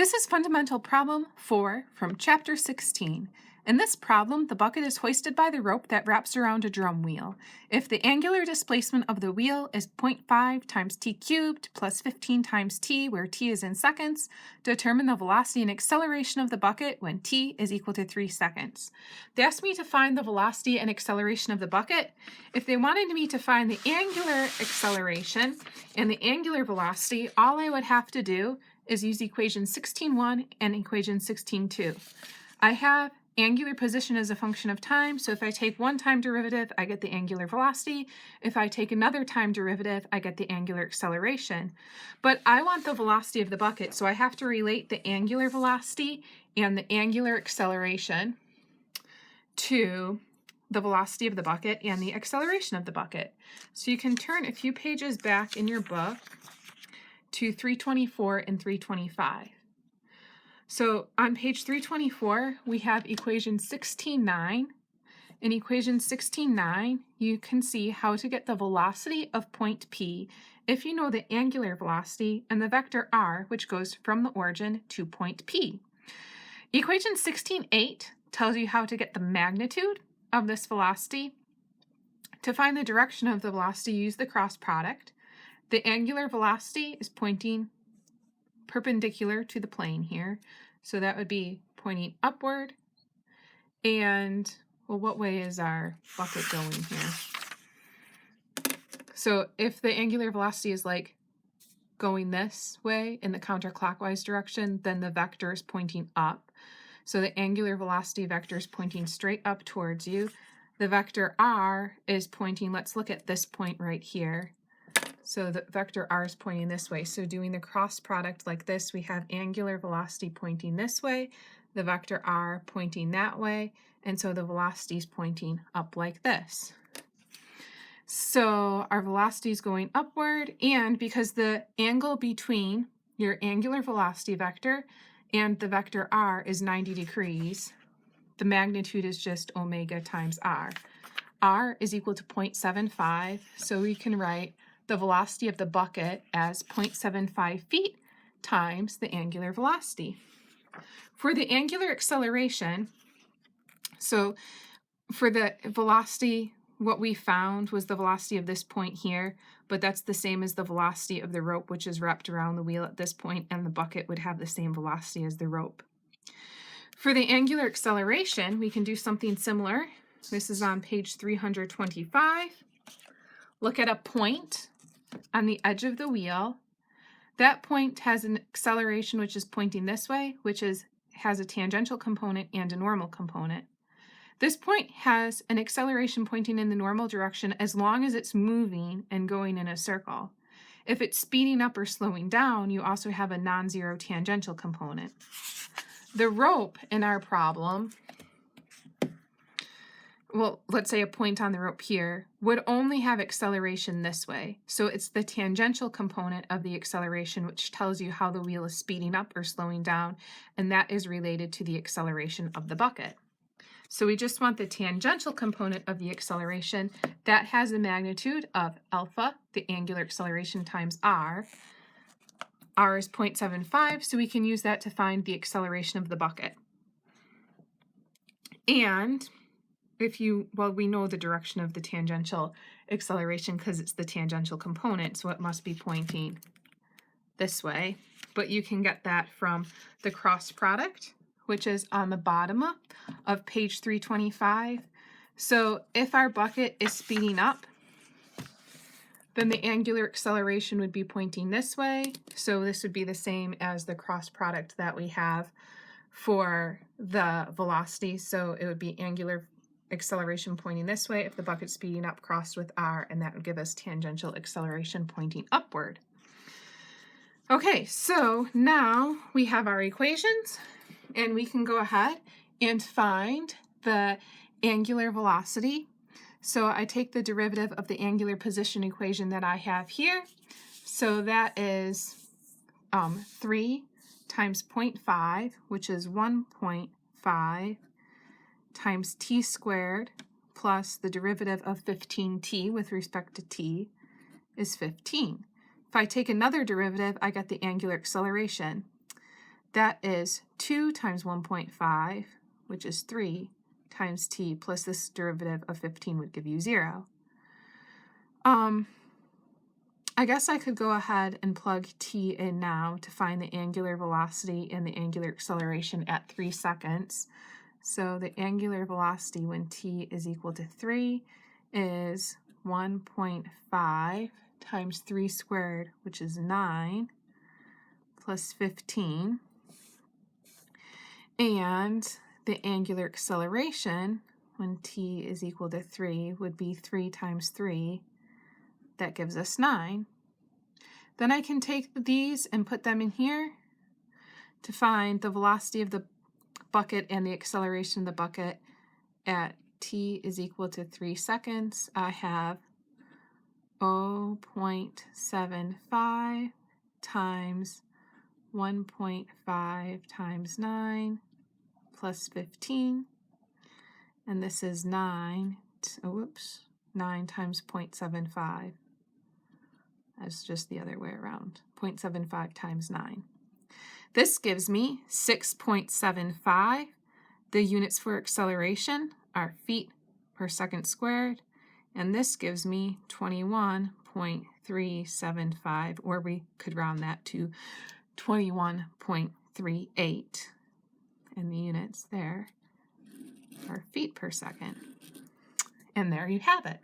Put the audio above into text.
This is fundamental problem 4 from chapter 16. In this problem, the bucket is hoisted by the rope that wraps around a drum wheel. If the angular displacement of the wheel is 0.5 times t cubed plus 15 times t, where t is in seconds, determine the velocity and acceleration of the bucket when t is equal to 3 seconds. They asked me to find the velocity and acceleration of the bucket. If they wanted me to find the angular acceleration and the angular velocity, all I would have to do is use equation 16.1 and equation 16.2. I have angular position as a function of time, so if I take one time derivative, I get the angular velocity. If I take another time derivative, I get the angular acceleration. But I want the velocity of the bucket, so I have to relate the angular velocity and the angular acceleration to the velocity of the bucket and the acceleration of the bucket. So you can turn a few pages back in your book to 324 and 325. So on page 324, we have equation 16.9. In equation 16.9, you can see how to get the velocity of point P if you know the angular velocity and the vector r, which goes from the origin to point P. Equation 16.8 tells you how to get the magnitude of this velocity. To find the direction of the velocity, use the cross product. The angular velocity is pointing perpendicular to the plane here, so that would be pointing upward. And, well, what way is our bucket going here? So if the angular velocity is like going this way in the counterclockwise direction, then the vector is pointing up. So the angular velocity vector is pointing straight up towards you. The vector r is pointing, let's look at this point right here. So the vector r is pointing this way. So doing the cross product like this, we have angular velocity pointing this way, the vector r pointing that way, and so the velocity is pointing up like this. So our velocity is going upward, and because the angle between your angular velocity vector and the vector r is 90 degrees, the magnitude is just omega times r. R is equal to 0.75, so we can write the velocity of the bucket as 0.75 feet times the angular velocity. For the angular acceleration, so for the velocity, what we found was the velocity of this point here, but that's the same as the velocity of the rope, which is wrapped around the wheel at this point, and the bucket would have the same velocity as the rope. For the angular acceleration, we can do something similar. This is on page 325. Look at a point on the edge of the wheel. That point has an acceleration which is pointing this way, which has a tangential component and a normal component. This point has an acceleration pointing in the normal direction as long as it's moving and going in a circle. If it's speeding up or slowing down, you also have a non-zero tangential component. The rope in our problem, well, let's say a point on the rope here, would only have acceleration this way. So it's the tangential component of the acceleration which tells you how the wheel is speeding up or slowing down, and that is related to the acceleration of the bucket. So we just want the tangential component of the acceleration. That has a magnitude of alpha, the angular acceleration, times r. R is 0.75, so we can use that to find the acceleration of the bucket. And we know the direction of the tangential acceleration because it's the tangential component, so it must be pointing this way. But you can get that from the cross product, which is on the bottom of page 325. So if our bucket is speeding up, then the angular acceleration would be pointing this way. So this would be the same as the cross product that we have for the velocity. So it would be angular acceleration pointing this way if the bucket's speeding up crossed with r, and that would give us tangential acceleration pointing upward. Okay, so now we have our equations, and we can go ahead and find the angular velocity. So I take the derivative of the angular position equation that I have here. So that is 3 times 0.5, which is 1.5, times t squared plus the derivative of 15t with respect to t is 15. If I take another derivative, I get the angular acceleration. that is 2 times 1.5, which is 3, times t, plus this derivative of 15 would give you 0. I guess I could go ahead and plug t in now to find the angular velocity and the angular acceleration at 3 seconds. So the angular velocity when t is equal to 3 is 1.5 times 3 squared, which is 9, plus 15. And the angular acceleration when t is equal to 3 would be 3 times 3. That gives us 9. Then I can take these and put them in here to find the velocity of the bucket and the acceleration of the bucket at t is equal to 3 seconds. I have 0.75 times 1.5 times 9 plus 15. And this is 9 times 0.75. That's just the other way around. 0.75 times 9. This gives me 6.75. The units for acceleration are feet per second squared. And this gives me 21.375, or we could round that to 21.38. And the units there are feet per second. And there you have it.